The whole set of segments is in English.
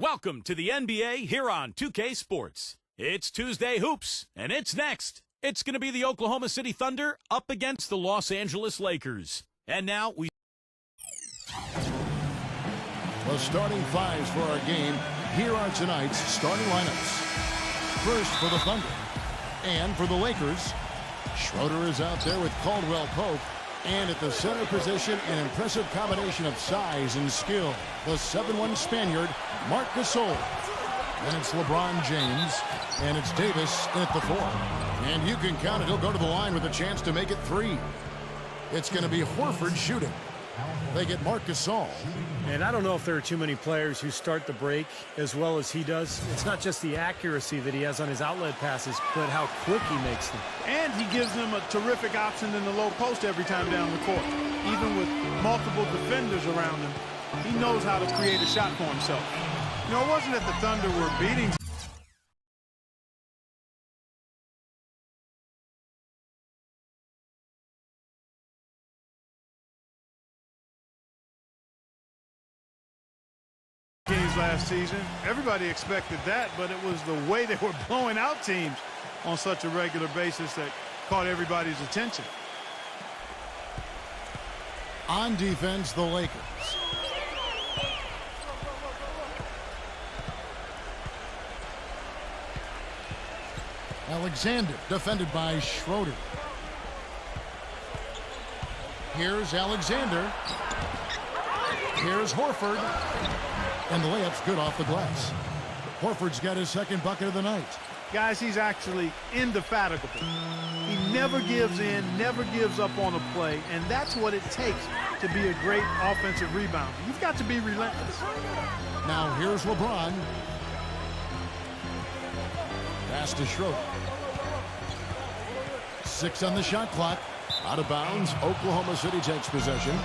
Welcome to the NBA here on 2K Sports. It's Tuesday Hoops, and it's next. It's going to be the Oklahoma City Thunder up against the Los Angeles Lakers. And now we... The starting fives for our game. Here are tonight's starting lineups. First for the Thunder. And for the Lakers, Schroeder is out there with Caldwell Pope. And at the center position, an impressive combination of size and skill. The 7'1" Spaniard, Marc Gasol. Then it's LeBron James. And it's Davis at the 4. And you can count it. He'll go to the line with a chance to make it 3. It's going to be Horford shooting. They get Marc Gasol. And I don't know if there are too many players who start the break as well as he does. It's not just the accuracy that he has on his outlet passes, but how quick he makes them. And he gives them a terrific option in the low post every time down the court. Even with multiple defenders around him, he knows how to create a shot for himself. You know, it wasn't that the Thunder were beating teams last season. Everybody expected that, but it was the way they were blowing out teams on such a regular basis that caught everybody's attention. On defense, the Lakers. Alexander defended by Schroeder. Here's Alexander. Here's Horford. And the layup's good off the glass. Horford's got his second bucket of the night. Guys, he's actually indefatigable. He never gives in, never gives up on a play, and that's what it takes to be a great offensive rebounder. You've got to be relentless. Now here's LeBron. Pass to Schroeder. 6 on the shot clock. Out of bounds, Oklahoma City takes possession.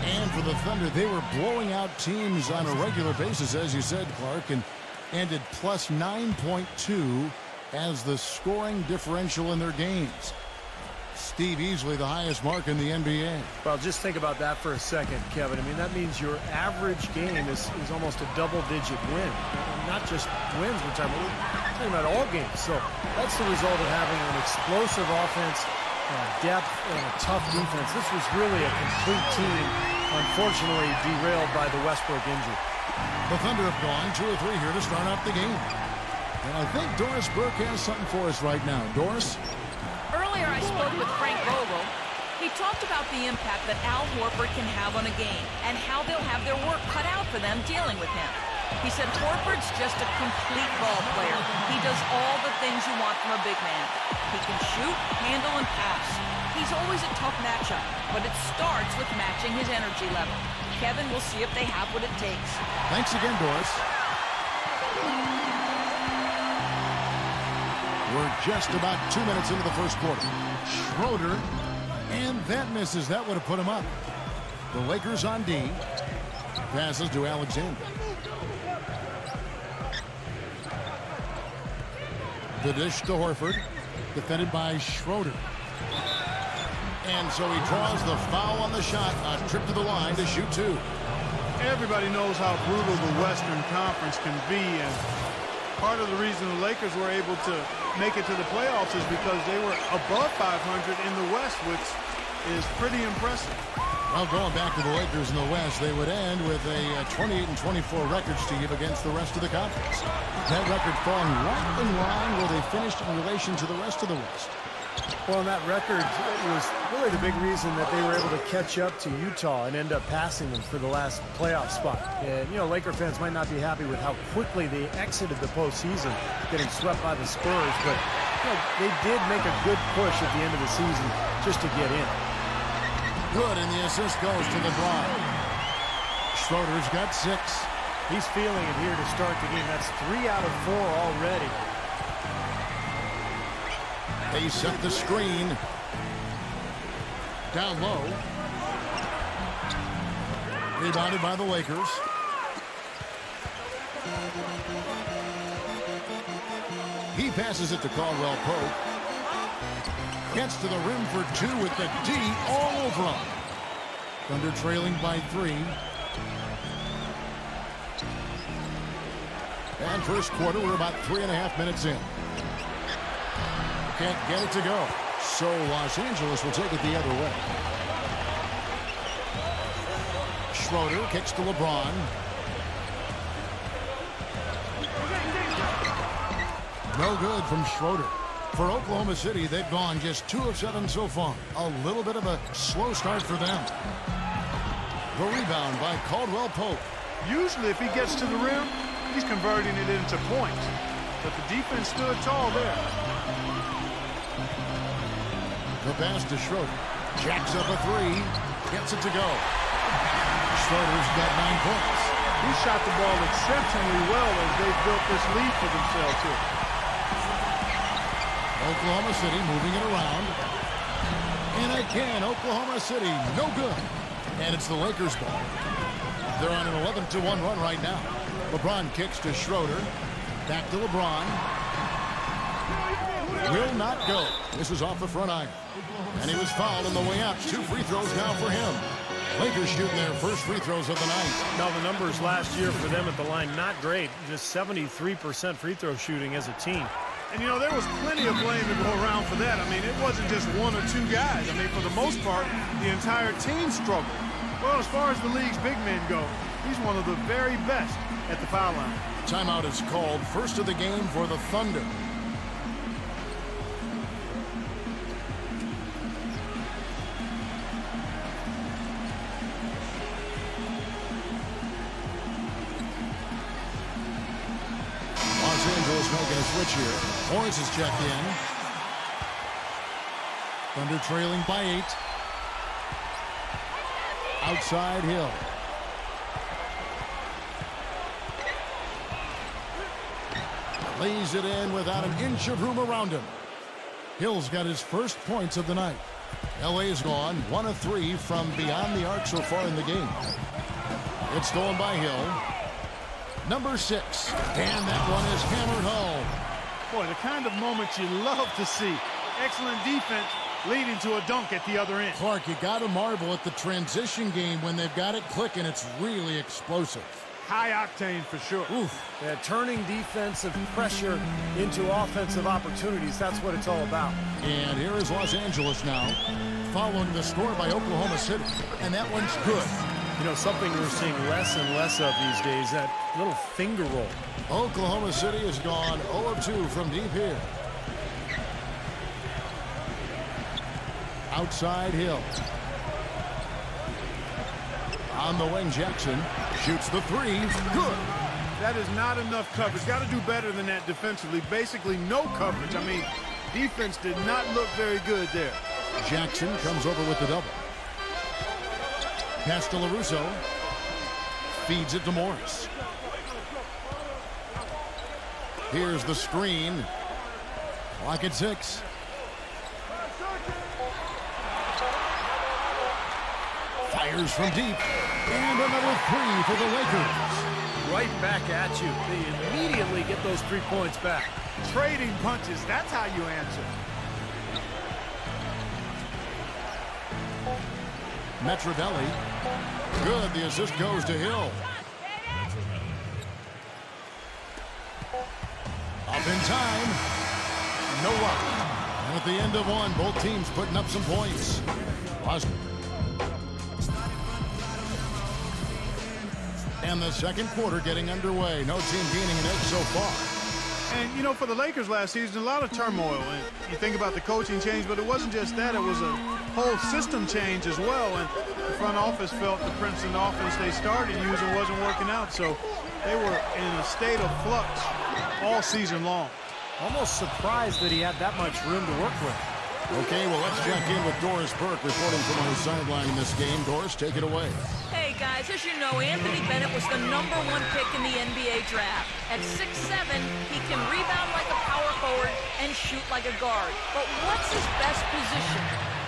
And for the Thunder, they were blowing out teams on a regular basis, as you said, Clark, and ended plus 9.2 as the scoring differential in their games. Steve, easily the highest mark in the NBA. Well, just think about that for a second, Kevin. I mean, that means your average game is almost a double-digit win. Not just wins, we're talking about all games. So that's the result of having an explosive offense, depth, and a tough defense. This was really a complete team, unfortunately derailed by the Westbrook injury. The Thunder have gone 2 or 3 here to start off the game. And I think Doris Burke has something for us right now. Doris? Earlier I spoke with Frank Vogel. He talked about the impact that Al Horford can have on a game and how they'll have their work cut out for them dealing with him. He said Horford's just a complete ball player. He does all the things you want from a big man. He can shoot, handle, and pass. He's always a tough matchup, but it starts with matching his energy level. Kevin, we'll see if they have what it takes. Thanks again, Doris. We're just about 2 minutes into the first quarter. Schroeder, and that misses. That would have put him up. The Lakers on D. Passes to Alexander. The dish to Horford, defended by Schroeder. And so he draws the foul on the shot. A trip to the line to shoot 2. Everybody knows how brutal the Western Conference can be, and part of the reason the Lakers were able to make it to the playoffs is because they were above 500 in the West, which is pretty impressive. Well, going back to the Lakers in the West, they would end with a 28-24 record, Steve, against the rest of the conference. That record falling right in line where they finished in relation to the rest of the West. Well, that record was really the big reason that they were able to catch up to Utah and end up passing them for the last playoff spot. And, you know, Laker fans might not be happy with how quickly they exited the postseason, getting swept by the Spurs, but you know, they did make a good push at the end of the season just to get in. Good, and the assist goes to LeBron. Schroeder's got 6. He's feeling it here to start the game. That's 3 out of 4 already. They set the screen. Down low. Rebounded by the Lakers. He passes it to Caldwell Pope. Gets to the rim for 2 with the D all over him. Thunder trailing by 3. And first quarter, we're about 3.5 minutes in. Can't get it to go. So Los Angeles will take it the other way. Schroeder kicks to LeBron. No good from Schroeder. For Oklahoma City, they've gone just 2 of 7 so far. A little bit of a slow start for them. The rebound by Caldwell Pope. Usually if he gets to the rim, he's converting it into points. But the defense stood tall there. The pass to Schroeder. Jacks up a 3. Gets it to go. Schroeder's got 9 points. He shot the ball exceptionally well as they've built this lead for themselves here. Oklahoma City moving it around. And again, Oklahoma City, no good. And it's the Lakers' ball. They're on an 11-1 run right now. LeBron kicks to Schroeder. Back to LeBron. Will not go. This is off the front iron. And he was fouled on the way out. 2 free throws now for him. Lakers shooting their first free throws of the night. Now, the numbers last year for them at the line, not great. Just 73% free throw shooting as a team. And, you know, there was plenty of blame to go around for that. I mean, it wasn't just 1 or 2 guys. I mean, for the most part, the entire team struggled. Well, as far as the league's big men go, he's one of the very best at the foul line. Timeout is called. First of the game for the Thunder. Los Angeles making a switch here. Morris is checked in. Thunder trailing by 8. Outside Hill. Lays it in without an inch of room around him. Hill's got his first points of the night. LA's gone 1 of 3 from beyond the arc so far in the game. It's stolen by Hill. Number 6. And that one is hammered home. Boy, the kind of moment you love to see. Excellent defense leading to a dunk at the other end. Clark, you got to marvel at the transition game when they've got it clicking. It's really explosive. High octane for sure. Oof. Yeah, turning defensive pressure into offensive opportunities. That's what it's all about. And here is Los Angeles now, following the score by Oklahoma City. And that one's good. You know, something we're seeing less and less of these days, that little finger roll. Oklahoma City has gone 0 of 2 from deep here. Outside Hill. On the wing, Jackson shoots the 3. Good. That is not enough coverage. Got to do better than that defensively. Basically no coverage. I mean, defense did not look very good there. Jackson comes over with the double. Pass to LaRusso. Feeds it to Morris. Here's the screen. Clock at 6. Fires from deep. And another 3 for the Lakers. Right back at you. They immediately get those 3 points back. Trading punches. That's how you answer. Metrovelli. Good. The assist goes to Hill. Up in time. No luck. And at the end of one, both teams putting up some points. And the second quarter getting underway. No team gaining an edge so far. And, you know, for the Lakers last season, a lot of turmoil. And you think about the coaching change, but it wasn't just that. It was a whole system change as well. And the front office felt the Princeton offense they started using wasn't working out. So they were in a state of flux all season long. Almost surprised that he had that much room to work with. Okay, well, let's check in with Doris Burke reporting from on the sideline in this game. Doris, take it away. Hey, guys, as you know, Anthony Bennett was the #1 pick in the NBA draft. At 6'7", he can rebound like a power forward and shoot like a guard. But what's his best position?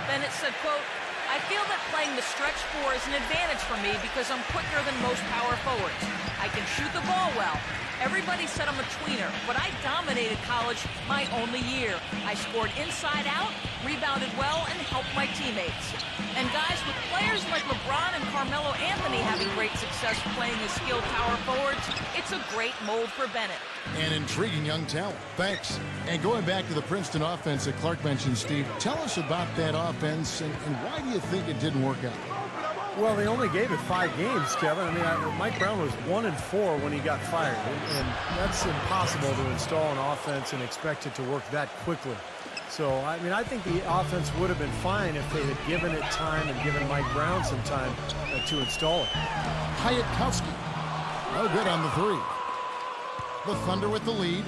Bennett said, quote, "I feel that playing the stretch 4 is an advantage for me because I'm quicker than most power forwards. I can shoot the ball well. Everybody said I'm a tweener, but I dominated college my only year. I scored inside out, rebounded well, and helped my teammates. And guys, with players like LeBron and Carmelo Anthony having great success playing as skilled power forwards, it's a great mold for Bennett. An intriguing young talent. Thanks. And going back to the Princeton offense that Clark mentioned, Steve, tell us about that offense and why do you think it didn't work out? Well, they only gave it 5 games, Kevin. I mean, Mike Brown was 1-4 when he got fired, and that's impossible to install an offense and expect it to work that quickly. So, I mean, I think the offense would have been fine if they had given it time and given Mike Brown some time to install it. Hayatkowski, no good on the 3. The Thunder with the lead.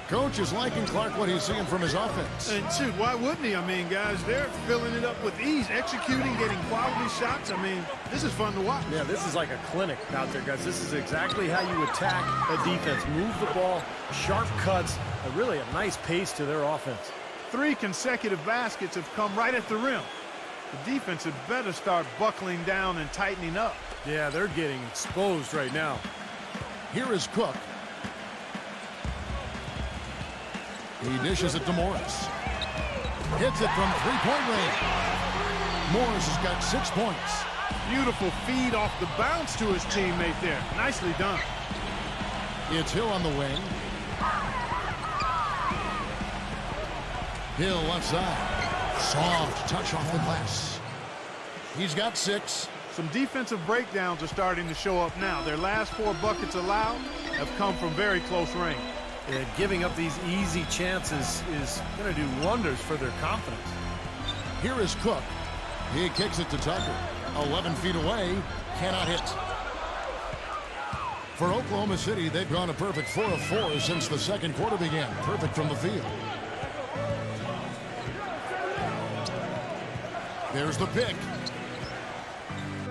Coach is liking Clark what he's seeing from his offense. And shoot, why wouldn't he? I mean, guys, they're filling it up with ease, executing, getting quality shots. I mean, this is fun to watch. Yeah, this is like a clinic out there, guys. This is exactly how you attack a defense. Move the ball, sharp cuts, really a nice pace to their offense. 3 consecutive baskets have come right at the rim. The defense had better start buckling down and tightening up. Yeah, they're getting exposed right now. Here is Cook. He dishes it to Morris. Hits it from 3-point range. Morris has got 6 points. Beautiful feed off the bounce to his teammate there. Nicely done. It's Hill on the wing. Hill left side. Soft touch off the glass. He's got 6. Some defensive breakdowns are starting to show up now. Their last 4 buckets allowed have come from very close range. Giving up these easy chances is going to do wonders for their confidence. Here is Cook. He kicks it to Tucker. 11 feet away. Cannot hit. For Oklahoma City, they've gone a perfect 4 of 4 since the second quarter began. Perfect from the field. There's the pick.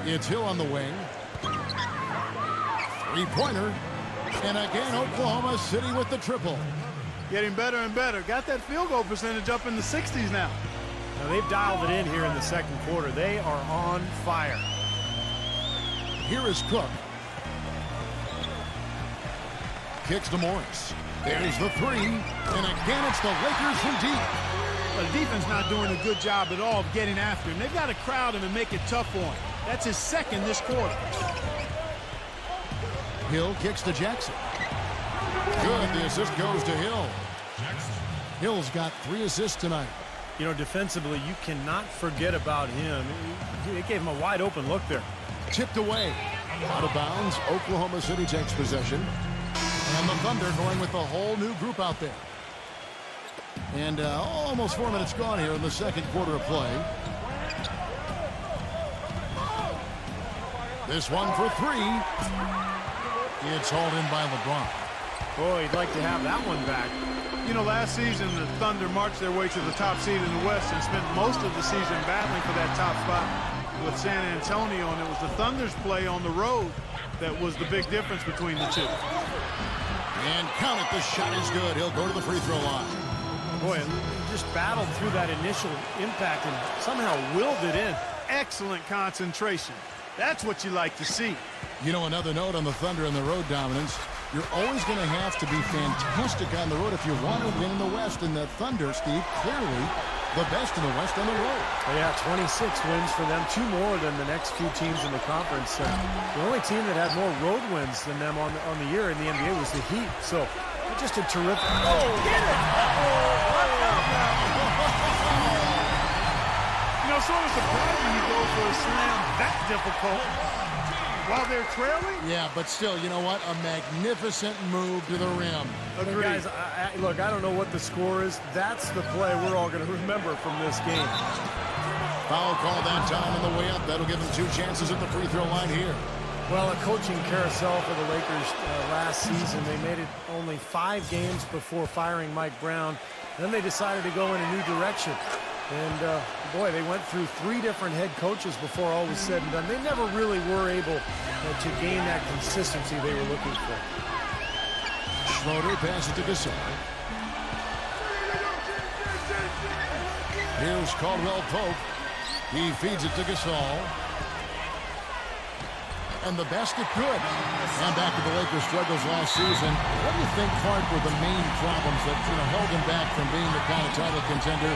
It's Hill on the wing. 3-pointer. And again, Oklahoma City with the triple. Getting better and better. Got that field goal percentage up in the 60s now. Now they've dialed it in here in the second quarter. They are on fire. Here is Cook. Kicks to Morris. There's the 3. And again, it's the Lakers from deep. The defense not doing a good job at all of getting after him. They've got to crowd him and make it tough for him. That's his second this quarter. Hill kicks to Jackson. Good. The assist goes to Hill. Hill's got 3 assists tonight. You know, defensively, you cannot forget about him. It gave him a wide open look there. Tipped away. Out of bounds. Oklahoma City takes possession. And the Thunder going with a whole new group out there. And almost 4 minutes gone here in the second quarter of play. This one for 3. It's hauled in by LeBron. Boy, he'd like to have that one back. You know, last season, the Thunder marched their way to the top seed in the West and spent most of the season battling for that top spot with San Antonio, and it was the Thunder's play on the road that was the big difference between the two. And count it, the shot is good. He'll go to the free throw line. Boy, he just battled through that initial impact and somehow willed it in. Excellent concentration. That's what you like to see. You know, another note on the Thunder and the road dominance. You're always going to have to be fantastic on the road if you want to win in the West. And the Thunder, Steve, clearly the best in the West on the road. Oh, yeah, 26 wins for them, 2 more than the next few teams in the conference. The only team that had more road wins than them on the year in the NBA was the Heat. So just a terrific. Oh, get it! You know, sort of surprising he goes for a slam that difficult while they're trailing. Yeah, but still, you know what? A magnificent move to the rim. Agreed. Guys, look, I don't know what the score is. That's the play we're all going to remember from this game. Foul call that time on the way up. That'll give them 2 chances at the free throw line here. Well, a coaching carousel for the Lakers last season. They made it only 5 games before firing Mike Brown. Then they decided to go in a new direction. And, boy, they went through 3 different head coaches before all was said and done. They never really were able to gain that consistency they were looking for. Schroeder passes to Gasol. Here's Caldwell Pope. He feeds it to Gasol. and the basket good. And back to the Lakers' struggles last season. What do you think, Clark, were the main problems that held them back from being the kind of title contender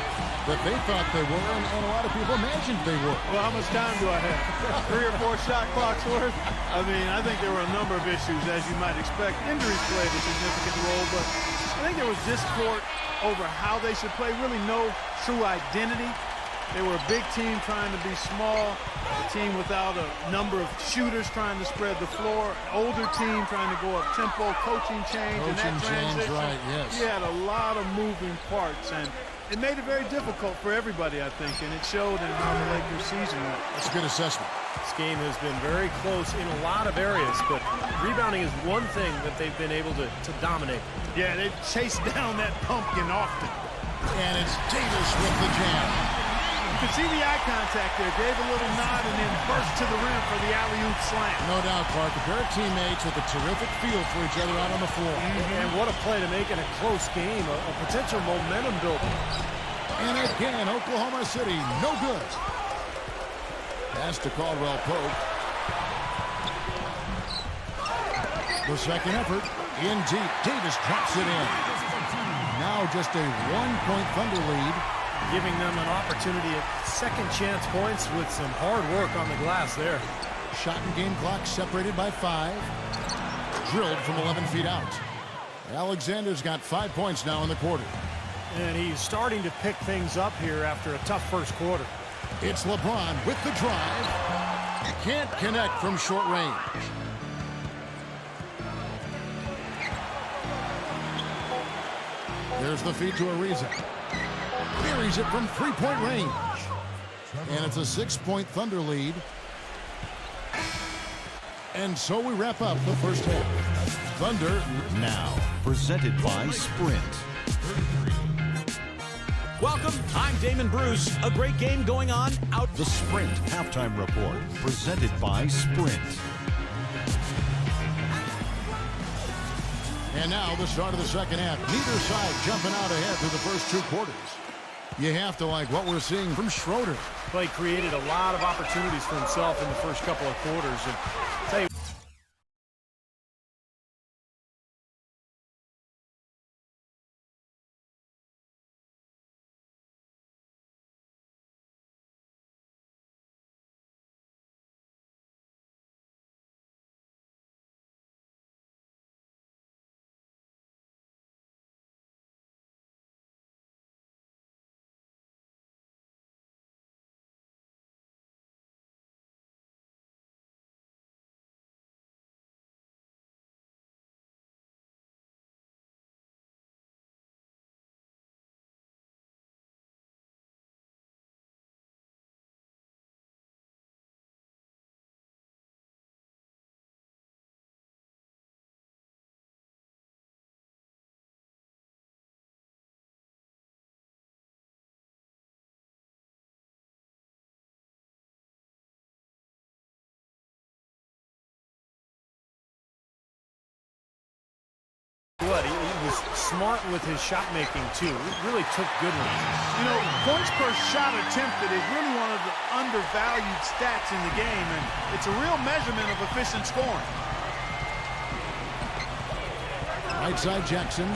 that they thought they were, and a lot of people imagined they were? Well, how much time do I have? 3 or 4 shot clocks worth? I mean, I think there were a number of issues, as you might expect. Injuries played a significant role, but I think there was discord over how they should play, really no true identity. They were a big team trying to be small, a team without a number of shooters trying to spread the floor, an older team trying to go up tempo, coaching change, and that transition. Right, yes. You had a lot of moving parts, and it made it very difficult for everybody, I think, and it showed in how the Lakers' season went. That's a good assessment. This game has been very close in a lot of areas, but rebounding is one thing that they've been able to dominate. Yeah, they've chased down that pumpkin often. And it's Davis with the jam. You can see the eye contact there. Gave a little nod and then burst to the rim for the alley-oop slam. No doubt, Clark. A pair of teammates with a terrific feel for each other out on the floor. And what a play to make in a close game, a potential momentum builder. And again, Oklahoma City, no good. Pass to Caldwell Pope. The second effort, in deep. Davis drops it in. Now just a 1-point Thunder lead. Giving them an opportunity at second chance points with some hard work on the glass there. Shot and game clock separated by 5. Drilled from 11 feet out. Alexander's got 5 points now in the quarter. And he's starting to pick things up here after a tough first quarter. It's LeBron with the drive. Can't connect from short range. There's the feed to Ariza. Buries it from 3-point range. And it's a 6-point Thunder lead. And so we wrap up the first half. Thunder Now, presented by Sprint. Welcome, I'm Damon Bruce. A great game going on out. The Sprint Halftime Report, presented by Sprint. And now the start of the second half. Neither side jumping out ahead through the first 2 quarters. You have to like what we're seeing from Schroeder. Well, he created a lot of opportunities for himself in the first couple of quarters. And I'll tell you, what? He was smart with his shot making, too. He really took good ones. You know, points per shot attempted is really one of the undervalued stats in the game, and it's a real measurement of efficient scoring. Right side Jackson.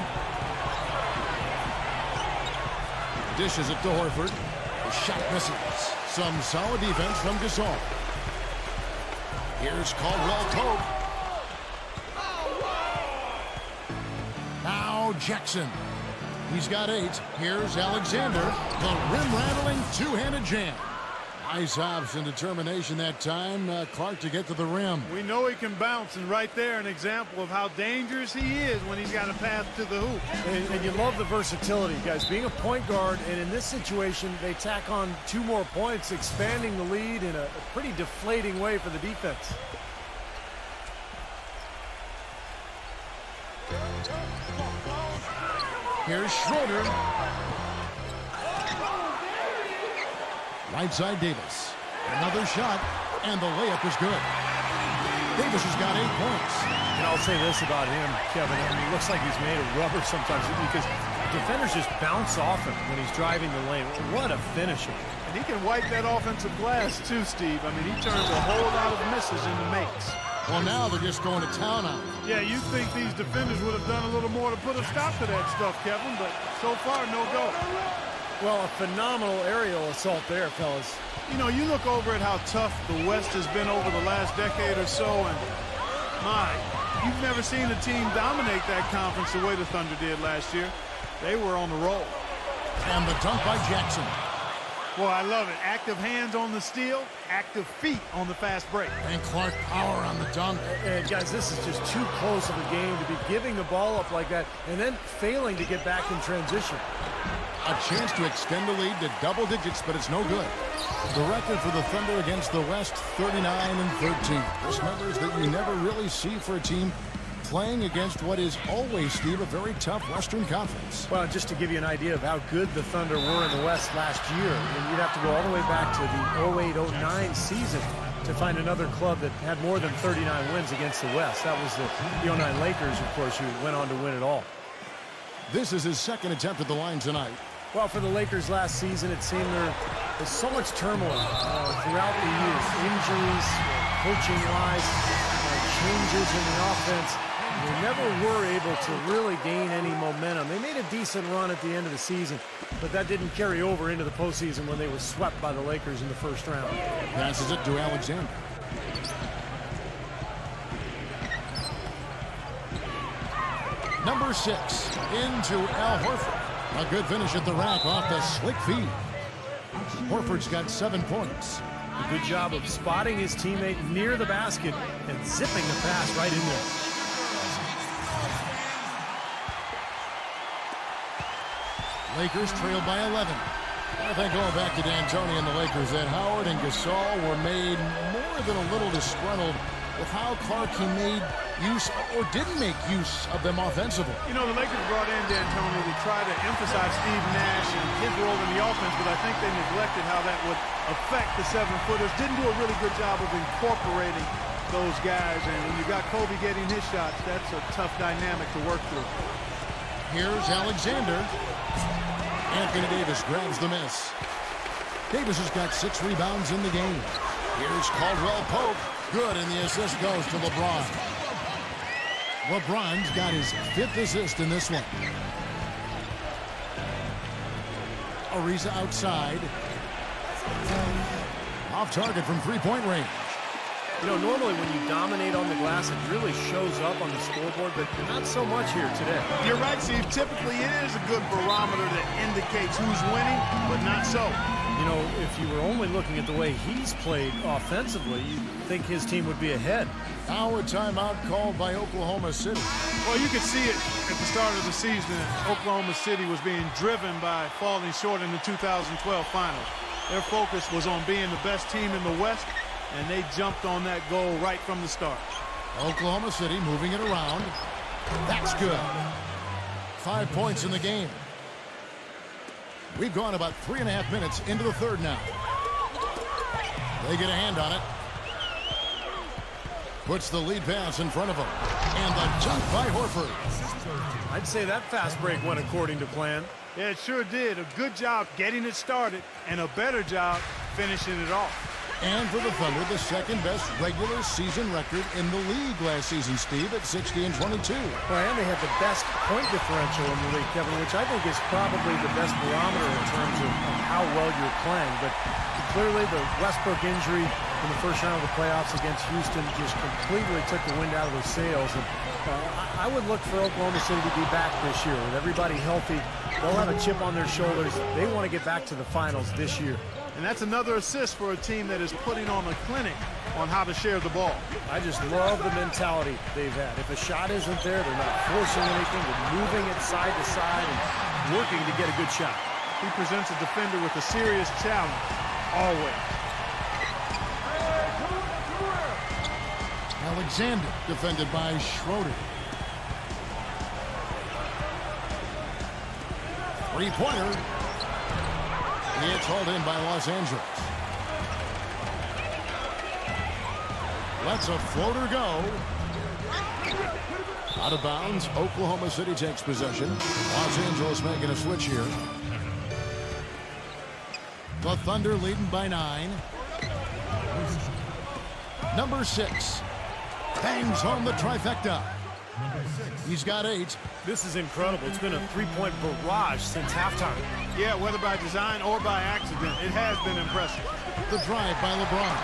Dishes it to Horford. The shot misses. Some solid defense from Gasol. Here's Caldwell Pope. Now Jackson. He's got 8. Here's Alexander. The rim-rattling two-handed jam. Nice hops and determination that time, Clark, to get to the rim. We know he can bounce, and right there an example of how dangerous he is when he's got a path to the hoop. And you love the versatility, guys. Being a point guard, and in this situation, they tack on 2 more points, expanding the lead in a pretty deflating way for the defense. Here's Schroeder. Right side Davis. Another shot, and the layup is good. Davis has got 8 points. And I'll say this about him, Kevin. I mean, he looks like he's made of rubber sometimes because defenders just bounce off him when he's driving the lane. What a finisher. And he can wipe that offensive glass too, Steve. I mean, he turns a whole lot of misses into makes. Well, now they're just going to town on him. Yeah, you think these defenders would have done a little more to put a stop to that stuff, Kevin, but so far, no go. Well, a phenomenal aerial assault there, fellas. You know, you look over at how tough the West has been over the last decade or so, and my, you've never seen a team dominate that conference the way the Thunder did last year. They were on the roll. And the dunk by Jackson. Boy, I love it. Active hands on the steal, active feet on the fast break. And Clark power on the dunk. And guys, this is just too close of a game to be giving the ball up like that and then failing to get back in transition. A chance to extend the lead to double digits, but it's no good. The record for the Thunder against the West, 39-13. This numbers that you never really see for a team playing against what is always, Steve, a very tough Western Conference. Well, just to give you an idea of how good the Thunder were in the West last year, and you'd have to go all the way back to the 08-09 season to find another club that had more than 39 wins against the West. That was the 09 Lakers, of course, who went on to win it all. This is his second attempt at the line tonight. Well, for the Lakers last season, it seemed there's so much turmoil throughout the years. Injuries, coaching-wise, changes in the offense. They never were able to really gain any momentum. They made a decent run at the end of the season, but that didn't carry over into the postseason when they were swept by the Lakers in the first round. Passes it to Alexander. Number 6, into Al Horford. A good finish at the rack off the slick feed. Horford's got 7 points. A good job of spotting his teammate near the basket and zipping the pass right in there. Lakers trail by 11. I think going back to D'Antoni and the Lakers, that Howard and Gasol were made more than a little disgruntled with how Clark he made use or didn't make use of them offensively. You know, the Lakers brought in D'Antoni to try to emphasize Steve Nash and his role in the offense, but I think they neglected how that would affect the 7-footers. Didn't do a really good job of incorporating those guys, and when you got Kobe getting his shots, that's a tough dynamic to work through. Here's Alexander. Anthony Davis grabs the miss. Davis has got 6 rebounds in the game. Here's Caldwell Pope. Good, and the assist goes to LeBron. LeBron's got his 5th assist in this one. Ariza outside. Off target from 3-point range. You know, normally when you dominate on the glass, it really shows up on the scoreboard, but not so much here today. You're right, Steve. Typically, it is a good barometer that indicates who's winning, but not so. You know, if you were only looking at the way he's played offensively, you'd think his team would be ahead. Now a timeout called by Oklahoma City. Well, you could see it at the start of the season. Oklahoma City was being driven by falling short in the 2012 finals. Their focus was on being the best team in the West, and they jumped on that goal right from the start. Oklahoma City moving it around. That's good. 5 points in the game. We've gone about 3.5 minutes into the third now. They get a hand on it. Puts the lead pass in front of him. And the jump by Horford. I'd say that fast break went according to plan. Yeah, it sure did. A good job getting it started and a better job finishing it off. And for the Thunder, the second-best regular season record in the league last season, Steve, at 60-22. Well, and they had the best point differential in the league, Kevin, which I think is probably the best barometer in terms of how well you're playing. But clearly the Westbrook injury in the first round of the playoffs against Houston just completely took the wind out of their sails. And I would look for Oklahoma City to be back this year. With everybody healthy, they'll have a chip on their shoulders. They want to get back to the finals this year. And that's another assist for a team that is putting on a clinic on how to share the ball. I just love the mentality they've had. If a shot isn't there, they're not forcing anything. They're moving it side to side and working to get a good shot. He presents a defender with a serious challenge, always. Alexander defended by Schroeder. 3-pointer. It's hauled in by Los Angeles. Lets a floater go. Out of bounds. Oklahoma City takes possession. Los Angeles making a switch here. The Thunder leading by 9. Number 6 bangs home the trifecta. He's got 8. This is incredible. It's been a three-point barrage since halftime. Yeah, whether by design or by accident, it has been impressive. The drive by LeBron.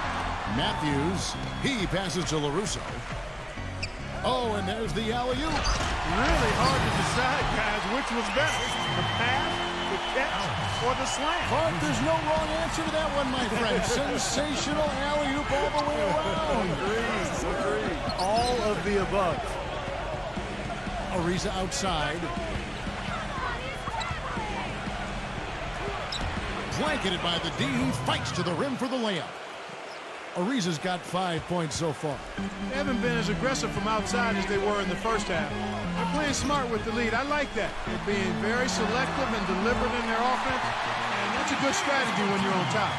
Matthews, he passes to LaRusso. Oh, and there's the alley-oop. Really hard to decide, guys, which was better, the pass, the catch, or the slam. Clark, there's no wrong answer to that one, my friend. Sensational alley-oop all the way around. Agreed. All of the above. Ariza outside. Blanketed by the D. He fights to the rim for the layup. Ariza's got 5 points so far. They haven't been as aggressive from outside as they were in the first half. They're playing smart with the lead. I like that. They're being very selective and deliberate in their offense, and that's a good strategy when you're on top.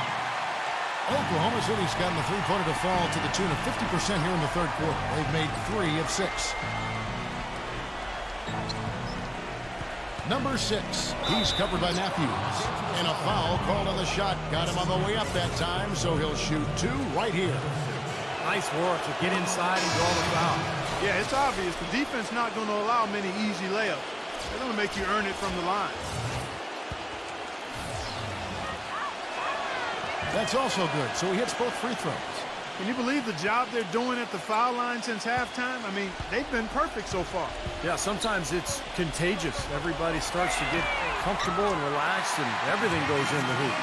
Oklahoma City's gotten the three-pointer to fall to the tune of 50% here in the third quarter. They've made 3 of 6. Number 6, he's covered by Matthews. And a foul called on the shot. Got him on the way up that time, so he'll shoot 2 right here. Nice work to get inside and draw the foul. Yeah, it's obvious. The defense not going to allow many easy layups. They're going to make you earn it from the line. That's also good, so he hits both free throws. Can you believe the job they're doing at the foul line since halftime? I mean, they've been perfect so far. Yeah, sometimes it's contagious. Everybody starts to get comfortable and relaxed, and everything goes in the hoop.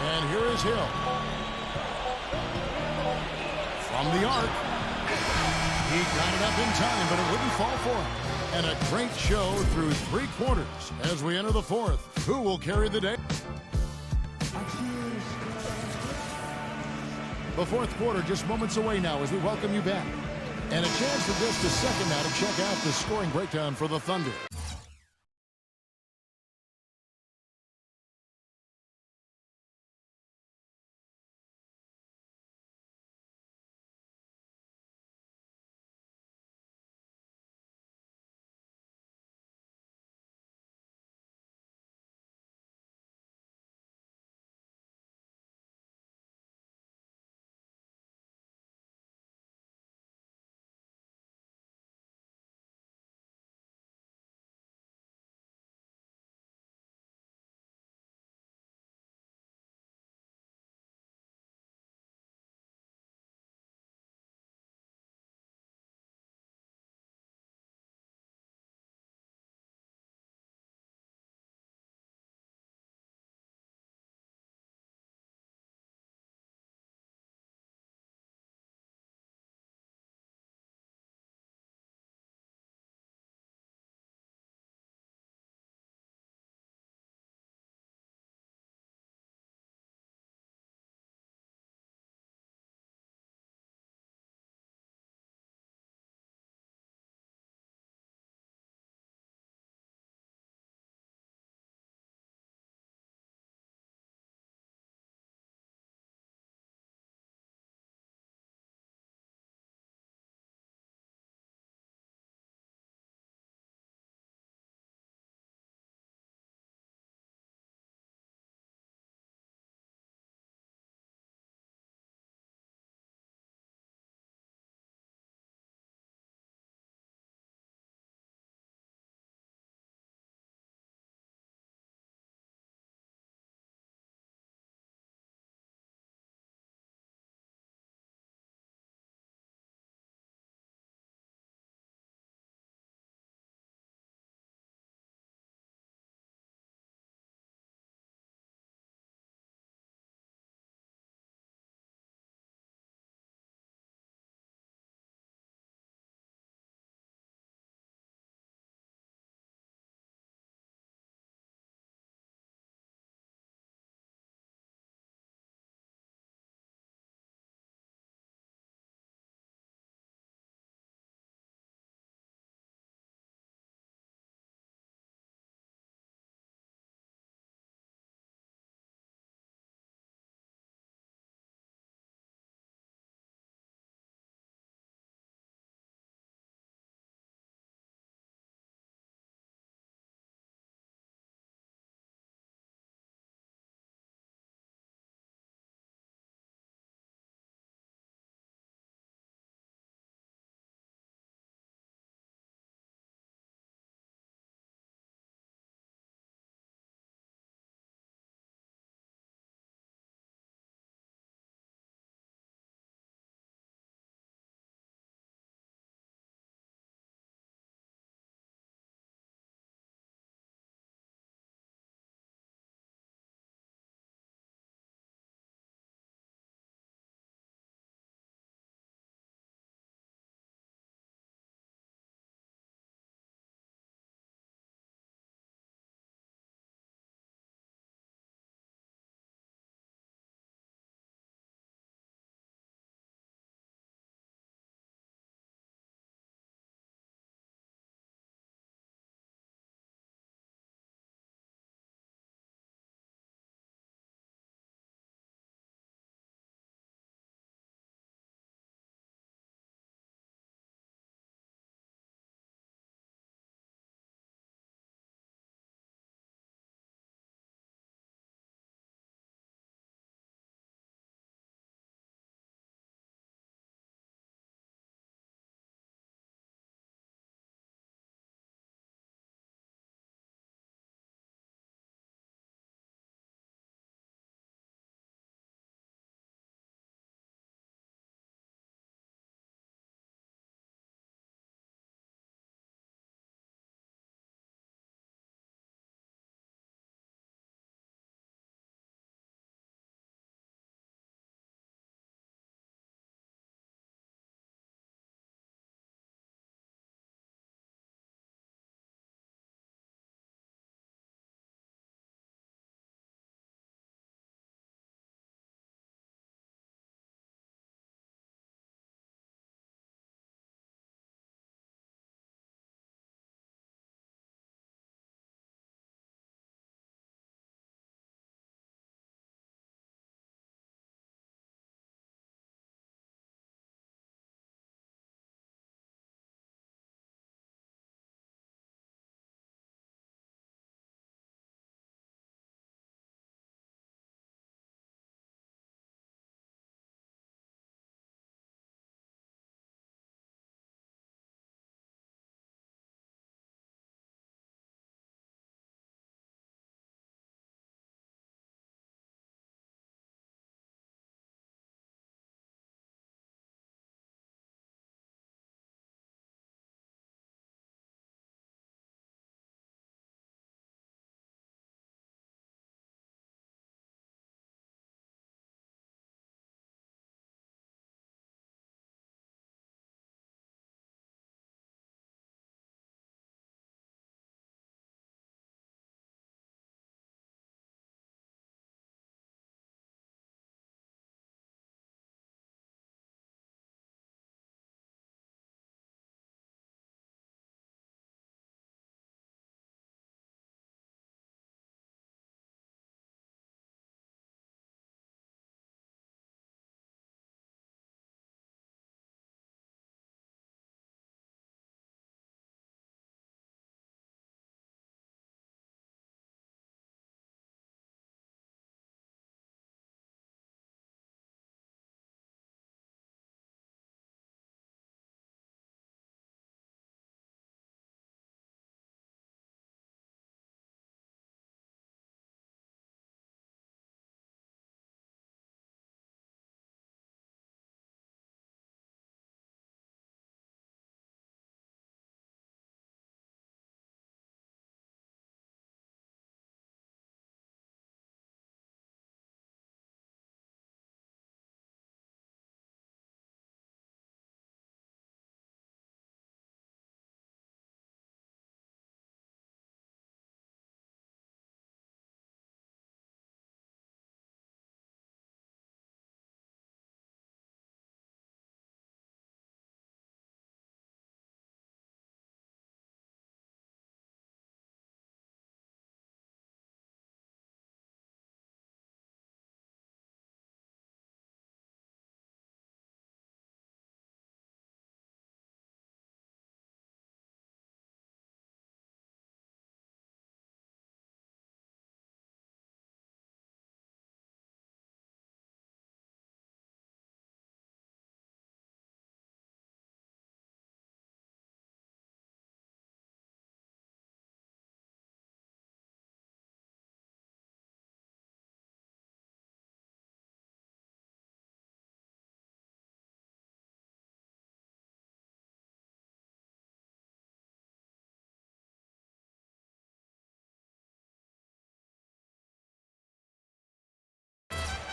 And here is Hill. From the arc. He got it up in time, but it wouldn't fall for him. And a great show through 3 quarters as we enter the 4th. Who will carry the day? The 4th quarter just moments away now as we welcome you back. And a chance for just a second now to check out the scoring breakdown for the Thunder.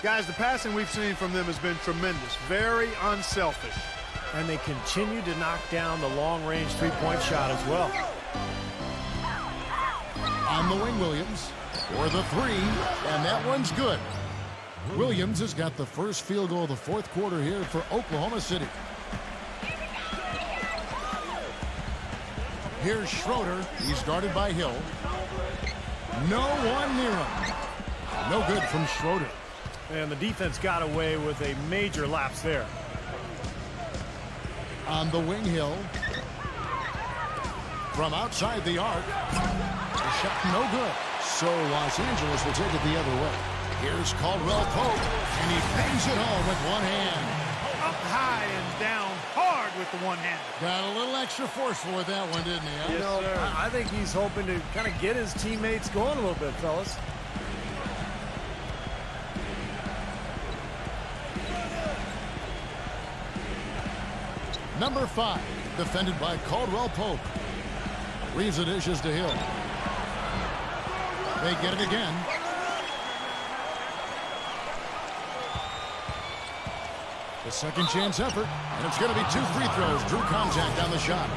Guys, the passing we've seen from them has been tremendous. Very unselfish. And they continue to knock down the long-range three-point shot as well. On the wing, Williams for the three, and that one's good. Williams has got the first field goal of the fourth quarter here for Oklahoma City. Here's Schroeder. He's guarded by Hill. No one near him. No good from Schroeder. And the defense got away with a major lapse there. On the wing, Hill. From outside the arc. The shot no good. So Los Angeles will take it the other way. Here's Caldwell Pope, and he bangs it home with one hand. Up high and down hard with the one hand. Got a little extra forceful with that one, didn't he? Huh? You know, I think he's hoping to kind of get his teammates going a little bit, fellas. Number 5, defended by Caldwell Pope. Leaves the dishes to Hill. They get it again. The second chance effort, and it's going to be 2 free throws. Drew contact on the shot.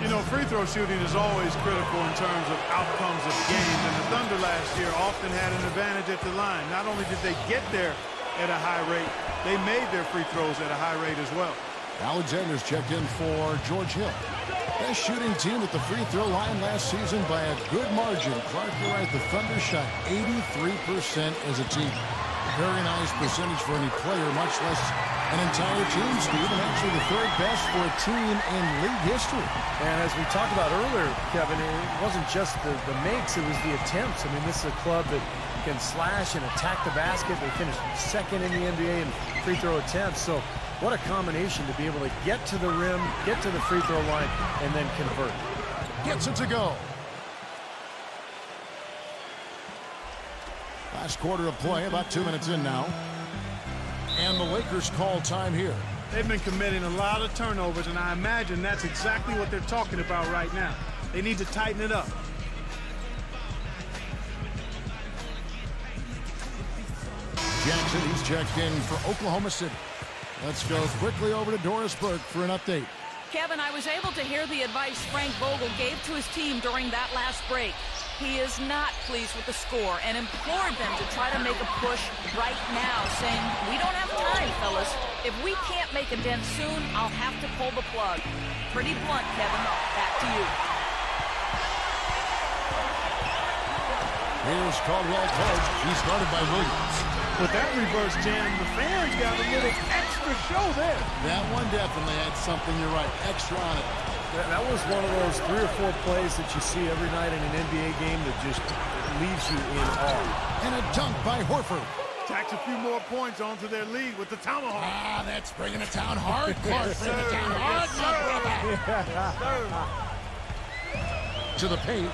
You know, free throw shooting is always critical in terms of outcomes of games, and the Thunder last year often had an advantage at the line. Not only did they get there at a high rate, they made their free throws at a high rate as well. Alexander's checked in for George Hill. Best shooting team at the free throw line last season by a good margin. Clark, you're right, the Thunder shot 83% as a team. Very nice percentage for any player, much less an entire team, Steve, and actually the third best for a team in league history. And as we talked about earlier, Kevin, it wasn't just the makes, it was the attempts. I mean, this is a club that can slash and attack the basket. They finished second in the NBA in free throw attempts. So what a combination to be able to get to the rim, get to the free throw line, and then convert. Gets it to go. Last quarter of play, about 2 minutes in now. And the Lakers call time here. They've been committing a lot of turnovers, and I imagine that's exactly what they're talking about right now. They need to tighten it up. Jackson, he's checked in for Oklahoma City. Let's go quickly over to Doris Burke for an update. Kevin, I was able to hear the advice Frank Vogel gave to his team during that last break. He is not pleased with the score and implored them to try to make a push right now, saying, "We don't have time, fellas. If we can't make a dent soon, I'll have to pull the plug." Pretty blunt, Kevin. Back to you. Here's Caldwell Pope. He's guarded by Williams. With that reverse jam, the fans got a little extra show there. That one definitely had something, you're right, extra on it. That was one of those 3 or 4 plays that you see every night in an NBA game that just leaves you in awe. And a dunk by Horford. Tacks a few more points onto their lead with the tomahawk. Ah, that's bringing it down hard. Clark, bring it down hard. To the paint.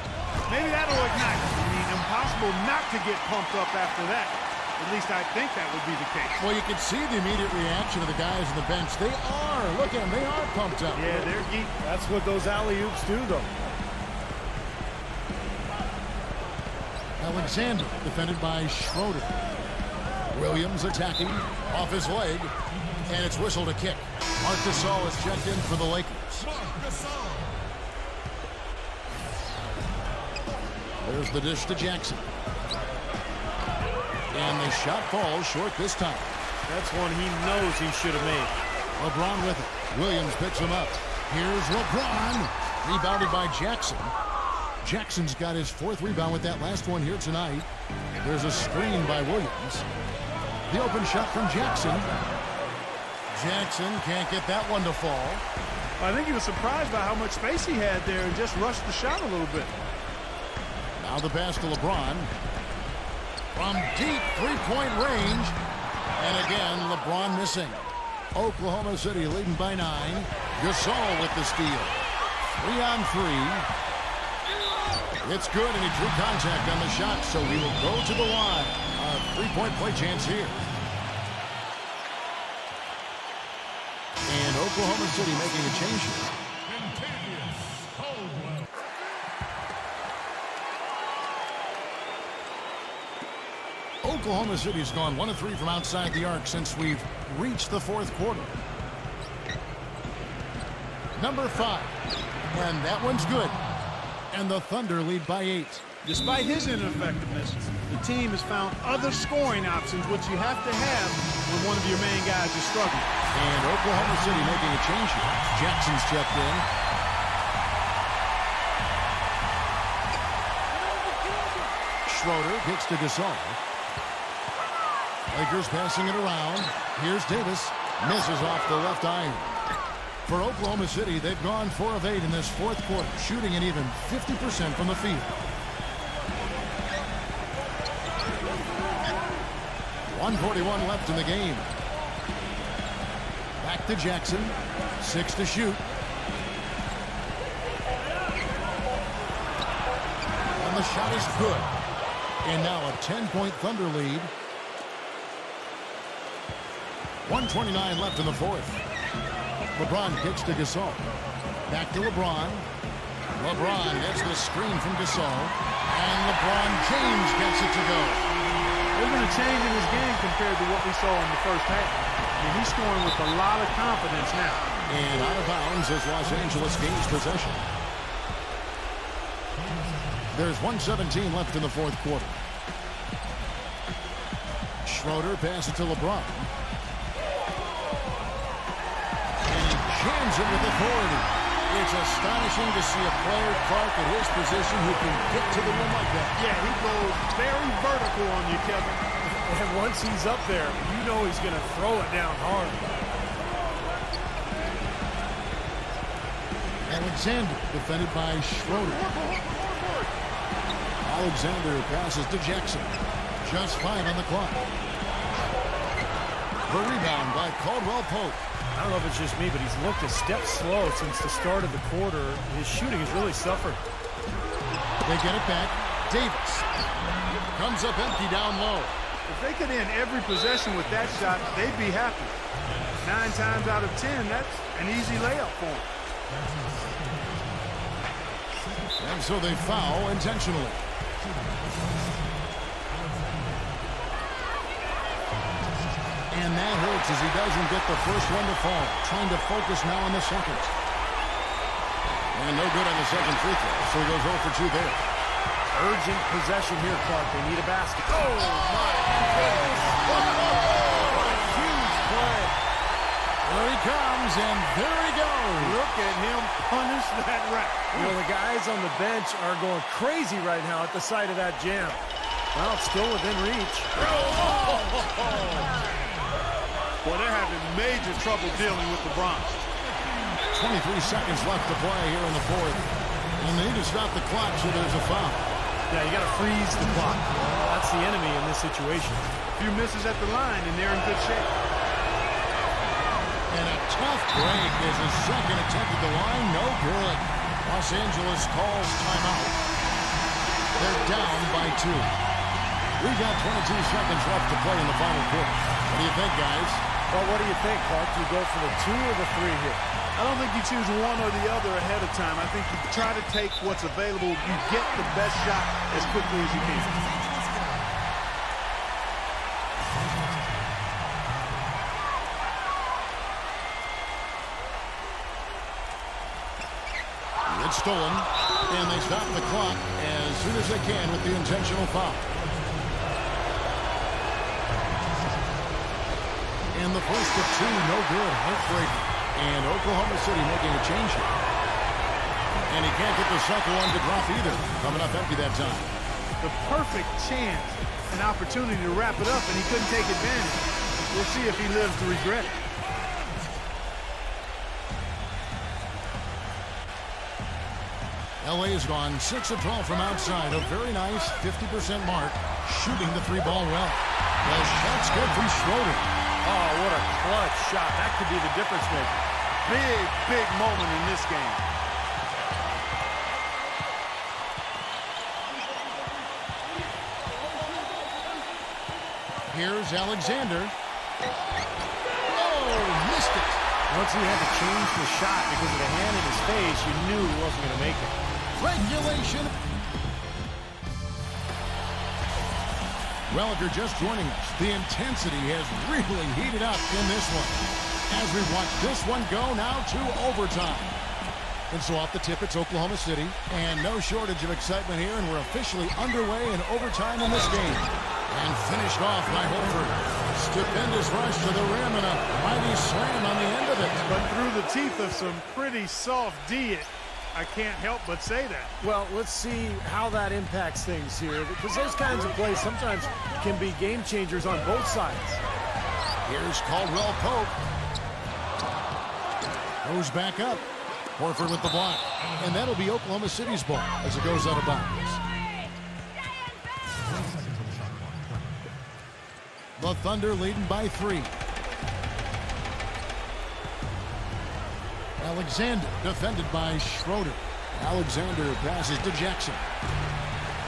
Maybe that'll ignite. I mean, impossible not to get pumped up after that. At least I think that would be the case. Well, you can see the immediate reaction of the guys on the bench. They are. Look at them. They are pumped up. Yeah, they're geek. That's what those alley-oops do, though. Alexander, defended by Schroeder. Williams attacking off his leg, and it's whistled a kick. Marc Gasol is checked in for the Lakers. There's the dish to Jackson. And the shot falls short this time. That's one he knows he should have made. LeBron with it. Williams picks him up. Here's LeBron. Rebounded by Jackson. Jackson's got his 4th rebound with that last one here tonight. There's a screen by Williams. The open shot from Jackson. Jackson can't get that one to fall. I think he was surprised by how much space he had there and just rushed the shot a little bit. Now the pass to LeBron. From deep three-point range. And again, LeBron missing. Oklahoma City leading by 9. Gasol with the steal. 3 on 3. It's good, and he drew contact on the shot, so he will go to the line. A 3-point play chance here. And Oklahoma City making a change here. Oklahoma City's gone 1 of 3 from outside the arc since we've reached the fourth quarter. Number 5. And that one's good. And the Thunder lead by 8. Despite his ineffectiveness, the team has found other scoring options, which you have to have when one of your main guys is struggling. And Oklahoma City making a change here. Jackson's checked in. Schroeder kicks to Gasol. Lakers passing it around. Here's Davis. Misses off the left iron. For Oklahoma City, they've gone 4 of 8 in this fourth quarter, shooting an even 50% from the field. 1:41 left in the game. Back to Jackson. 6 to shoot. And the shot is good. And now a 10-point Thunder lead. 1:29 left in the fourth. LeBron kicks to Gasol. Back to LeBron. LeBron gets the screen from Gasol. And LeBron James gets it to go. There's been a change in his game compared to what we saw in the first half. I mean, he's scoring with a lot of confidence now. And out of bounds as Los Angeles gains possession. There's 1:17 left in the fourth quarter. Schroeder passes to LeBron. Jams it with authority. It's astonishing to see a player, Clark, at his position who can get to the rim like that. Yeah, he goes very vertical on you, Kevin. And once he's up there, you know he's going to throw it down hard. Alexander defended by Schroeder. Alexander passes to Jackson. Just 5 on the clock. The rebound by Caldwell Pope. I don't know if it's just me, but he's looked a step slow since the start of the quarter. His shooting has really suffered. They get it back. Davis comes up empty down low. If they could end every possession with that shot, they'd be happy. 9 times out of 10, that's an easy layup for them. And so they foul intentionally. And that hurts as he doesn't get the first one to fall. Trying to focus now on the second. And no good on the second free throw, so he goes 0 for 2 there. Urgent possession here, Clark. They need a basket. Oh, my goodness. What a huge play. There he comes, and there he goes. Look at him punish that rack. You know, the guys on the bench are going crazy right now at the sight of that jam. Well, it's still within reach. Boy, they're having major trouble dealing with LeBron. 23 seconds left to play here in the fourth. And they need to stop the clock, so there's a foul. Yeah, you got to freeze the clock. That's the enemy in this situation. A few misses at the line, and they're in good shape. And a tough break as his second attempt at the line. No good. Los Angeles calls timeout. They're down by 2. We got 22 seconds left to play in the final quarter. What do you think, guys? Well, what do you think, Clark? Do you go for the 2 or the 3 here? I don't think you choose one or the other ahead of time. I think you try to take what's available. You get the best shot as quickly as you can. It's stolen, and they stop the clock as soon as they can with the intentional foul. And the first of 2, no good, heartbreaking. And Oklahoma City making a change here. And he can't get the second one to drop either. Coming up empty that time. The perfect chance, an opportunity to wrap it up, and he couldn't take advantage. We'll see if he lives to regret it. LA has gone 6 of 12 from outside. A very nice 50% mark. Shooting the 3-ball well. The shot's good from Schroeder. Oh, what a clutch shot. That could be the difference maker. Big, big moment in this game. Here's Alexander. Oh, missed it. Once he had to change the shot because of the hand in his face, you knew he wasn't going to make it. Regulation. Well, if you're just joining us, the intensity has really heated up in this one. As we watch this one go now to overtime. And so off the tip, it's Oklahoma City. And no shortage of excitement here, and we're officially underway in overtime in this game. And finished off by Holford. Stupendous rush to the rim and a mighty slam on the end of it. But through the teeth of some pretty soft D, I can't help but say that. Well, let's see how that impacts things here, because those kinds of plays sometimes can be game changers on both sides. Here's Caldwell Pope. Goes back up. Horford with the block. And that'll be Oklahoma City's ball as it goes out of bounds. The Thunder leading by 3. Alexander defended by Schroeder. Alexander passes to Jackson.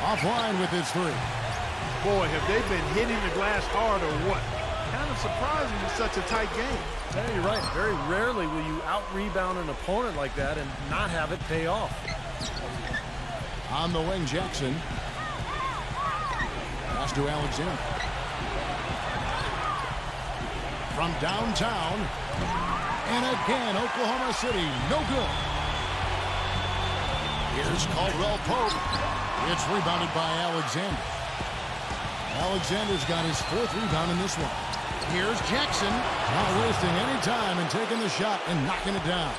Offline with his 3. Boy, have they been hitting the glass hard or what? Kind of surprising in such a tight game. Yeah, you're right. Very rarely will you out-rebound an opponent like that and not have it pay off. On the wing, Jackson. Pass to Alexander. From downtown. And again, Oklahoma City, no good. Here's Caldwell Pope. It's rebounded by Alexander. Alexander's got his 4th rebound in this one. Here's Jackson, not wasting any time and taking the shot and knocking it down.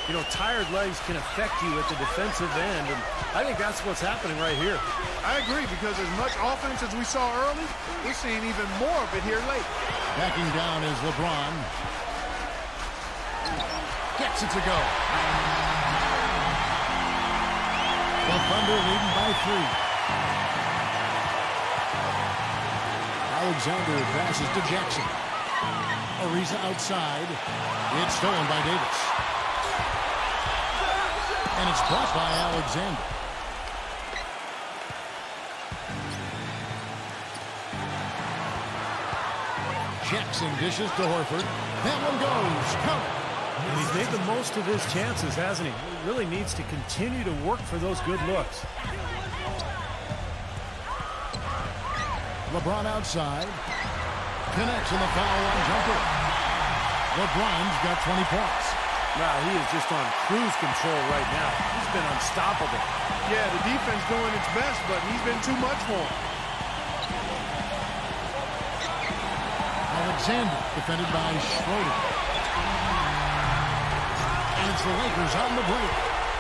You know, tired legs can affect you at the defensive end, and I think that's what's happening right here. I agree, because as much offense as we saw early, we're seeing even more of it here late. Backing down is LeBron. Gets it to go. The Thunder leading by 3. Alexander passes to Jackson. Ariza outside. It's stolen by Davis. And it's brought by Alexander. Jackson dishes to Horford. That one goes. Count. And he's made the most of his chances, hasn't he? He really needs to continue to work for those good looks. LeBron outside. Connects in the foul line jumper. LeBron's got 20 points. Wow, he is just on cruise control right now. He's been unstoppable. Yeah, the defense doing its best, but he's been too much for him. Alexander defended by Schroeder. And it's the Lakers on the break.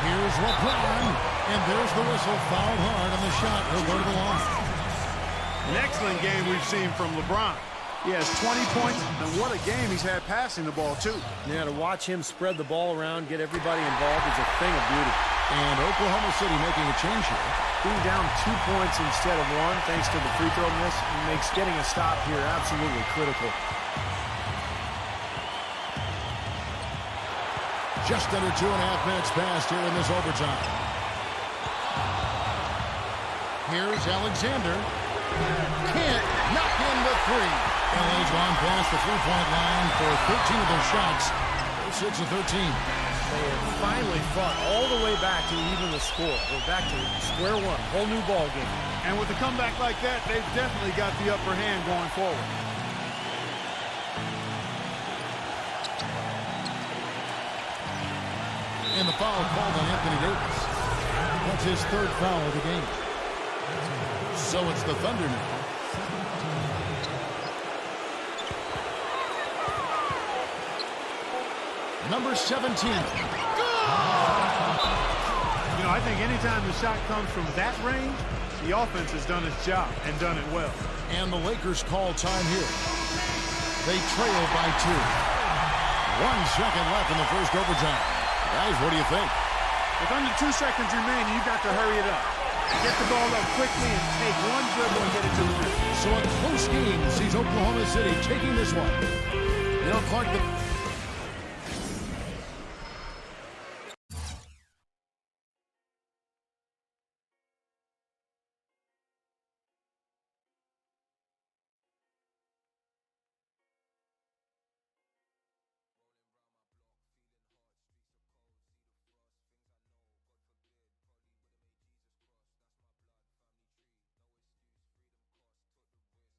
Here's LeBron. And there's the whistle. Fouled hard on the shot. He'll go to the line. An excellent game we've seen from LeBron. He has 20 points, and what a game he's had passing the ball, too. Yeah, to watch him spread the ball around, get everybody involved is a thing of beauty. And Oklahoma City making a change here. Being down 2 points instead of 1, thanks to the free throw miss, makes getting a stop here absolutely critical. Just under 2.5 minutes passed here in this overtime. Here's Alexander. Can't knock in the 3. LA's gone past the 3-point line for 13 of their shots. 6 of 13. They have finally fought all the way back to even the score. We're back to square one, whole new ball game. And with a comeback like that, they've definitely got the upper hand going forward. And the foul called on Anthony Davis. That's his 3rd foul of the game. So it's the Thunder now. Number 17. You know, I think anytime the shot comes from that range, the offense has done its job and done it well. And the Lakers call time here. They trail by 2. 1 second left in the first overtime. Guys, what do you think? With under 2 seconds remaining, you've got to hurry it up. Get the ball up quickly and take 1 dribble and get it to the rim. So a close game sees Oklahoma City taking this one. You know, Clark, the